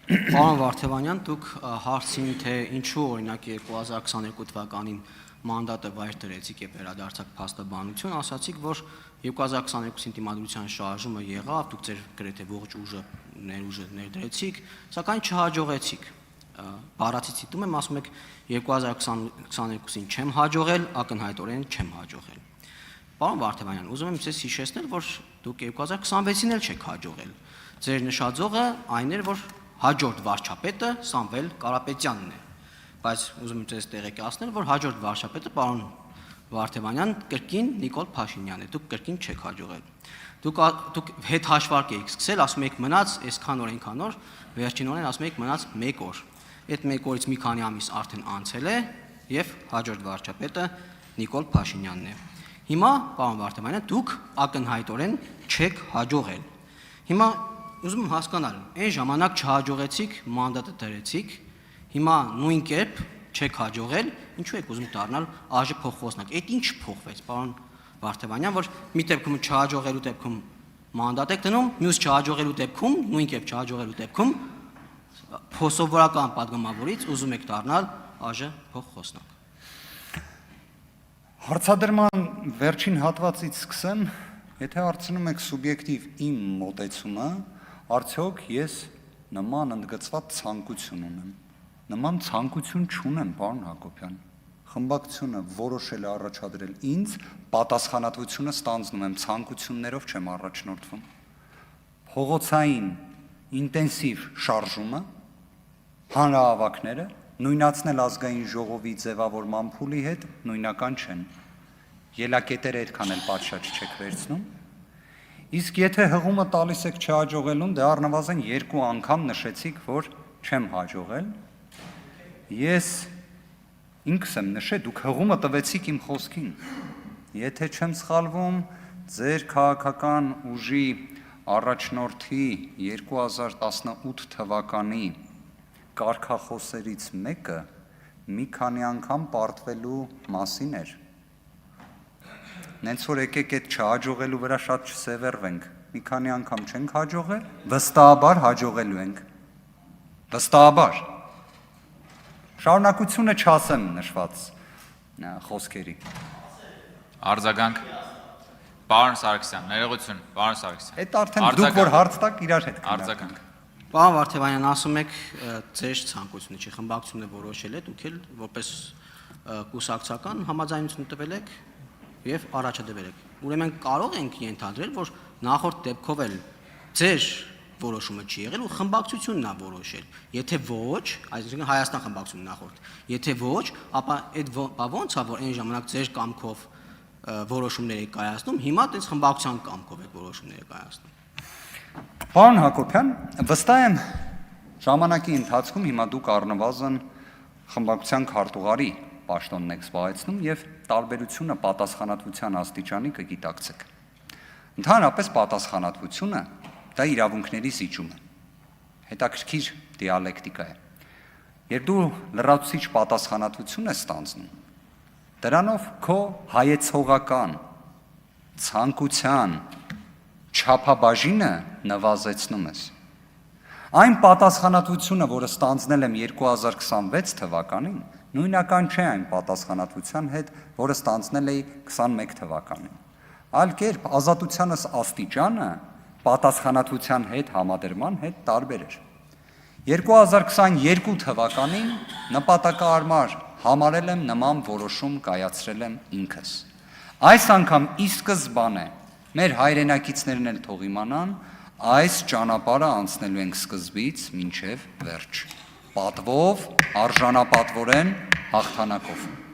Պարոն Վարդևանյան, դուք հարցին, թե ինչու օրինակ 2022 թվականին մանդատը վայր դրեցիք եւ վերադարձաք փաստաբանություն, ասացիք, որ 2022-ին դիմադրության շարժումը եղավ, դուք ձեր գրեթե ողջ ներուժը ներդրեցիք, սակայն չհաջողեցիք։ Բառացի ցիտում եմ, ասում եք 2022-ին չեմ հաջողել, ակնհայտորեն չեմ հաջողել։ Պարոն Վարդևանյան, ուզում եմ ձեզ հիշեցնել, որ դուք 2026-ին էլ չեք հաջողել։ Ձեր նշաձողը այն էր, որ հաջորդ վարչապետը Սամվել Կարապետյանն է, բայց ուզում եմ ձեզ տեղեկացնել, որ հաջորդ վարչապետը պարոն Վարդևանյան կրկին Նիկոլ Փաշինյանն է, դուք կրկին չեք հաջողել։ Դուք հետ հաշվարկ եք սկսել, ասում եք մնաց այսքան օր, այնքան օր, վերջին օրն ասում եք մնաց 1 օր։ Այդ 1 օրից մի քանի ամիս արդեն անցել է եւ հաջորդ վարչապետը Նիկոլ Փաշինյանն է։ Հիմա, պարոն Վարդևանյան, դուք ակնհայտորեն չեք հաջողել։ Հիմա ուզում եմ հասկանալ, այն ժամանակ չհաջողեցիք, մանդատը դրեցիք, հիմա նույն կերպ չեք հաջողել, ինչու եք ուզում դառնալ ԱԺ փոխխոսնակ։ Այդ ինչ փոխվեց, պարոն Վարդևանյան, որ մի դեպքում չհաջողելու դեպքում մանդատ եք դնում, մյուս չհաջողելու դեպքում, նույն կերպ չհաջողելու դեպքում փոսովորական падգամավորից ուզում եք դառնալ ԱԺ փոխխոսնակ։ Հարցադրման վերջին հատվածից սկսեմ, եթե հարցնում եք սուբյեկտիվ իմ մոտեցումը, արդյոք ես նման ընդգծված ցանկություն ունեմ։ Նման ցանկություն չունեմ, պարոն Հակոբյան։ Խմբակցությունը որոշել է առաջադրել ինձ, պատասխանատվությունը ստանձնում եմ, ցանկություններով չեմ առաջնորդվում։ Փողոցային ինտենսիվ շարժումը, հանրահավաքները, նույնացնել ազգային ժողովի ձևավորման փուլի հետ նույնական չեն։ Ելակետերը այդքան էլ պատշաճ չեք վերցնում։ Իսկ եթե հղումը տալիս եք չհաջողելուն, դե առնվազն 2 անգամ նշեցիք, որ չեմ հաջողել։ Ես ինքս եմ նշել, դուք հղումը տվեցիք իմ խոսքին։ Եթե չեմ սխալվում, ձեր քաղաքական ուժի առաջնորդի 2018 թվականի կարգախոսերից մեկը մի քանի անգամ պարտվելու մասին էր։ Նենց որ եկեք այդ չհաջողելու վրա շատ չսևեռվենք, մի քանի անգամ չենք հաջողել, վստահաբար հաջողելու ենք, վստահաբար, շարունակությունը չասեմ նշված խոսքերի։ Արձագանք, պարոն Սարգսյան, ներողություն, պարոն Սարգսյան։ Այդ արդեն դուք որ հարց տաք իրար հետ արձագանք։ Պարոն Վարդևանյան, ասում եք ձեր ցանկությունը չի, խմբակցությունը որոշել է, դուք էլ որպես կուսակցական համաձայնություն տվել եք եւ առաջադրել եք։ Ուրեմն կարող ենք ենթադրել, որ նախորդ դեպքով էլ ձեր որոշումը չի եղել ու խմբակցությունն է որոշել։ Եթե ոչ, այսինքն Հայաստան խմբակցությունն նախորդ, եթե ոչ, ապա այդ ո՞նց է, որ այն ժամանակ ձեր կամքով որոշումներ եք կայացնում, հիմա դες խմբակցության կամքով եք որոշումներ կայացնում։ Պարոն Հակոբյան, վստահ եմ ժամանակի ընթացքում հիմա դուք առնվազն խմբակցության քարտուղարի պաշտոնն եք զբաղեցնում եւ տարբերությունը պատասխանատվության աստիճանի կգիտակցեք։ Ընդհանրապես պատասխանատվությունը դա իրավունքների զիջում է։ Հետաքրքիր դիալեկտիկա է։ Երբ դու լրացուցիչ պատասխանատվություն ես ստանձնում, դրանով քո հայեցողական ցանկության չափաբաժինը նվազեցնում ես։ Այն պատասխանատվությունը, որը ստանձնել եմ 2026 թվականին, նույնական չէ այն պատասխանատվության հետ, որը ստանձնել էի 21 թվականին։ Այլ կերպ ազատությանս աստիճանը պատասխանատվության հետ համադրման հետ տարբեր էր։ 2022 թվականին նպատակահարմար համարել եմ նման որոշում կայացրել եմ ինքս։ Այս անգամ ի սկզբանե մեր հայրենակիցներն էլ թող իմանան, այս ճանապարհը անցնելու ենք սկզբից մինչև վերջ։ Պատվով, արժանապատվորեն, հաղթանակով։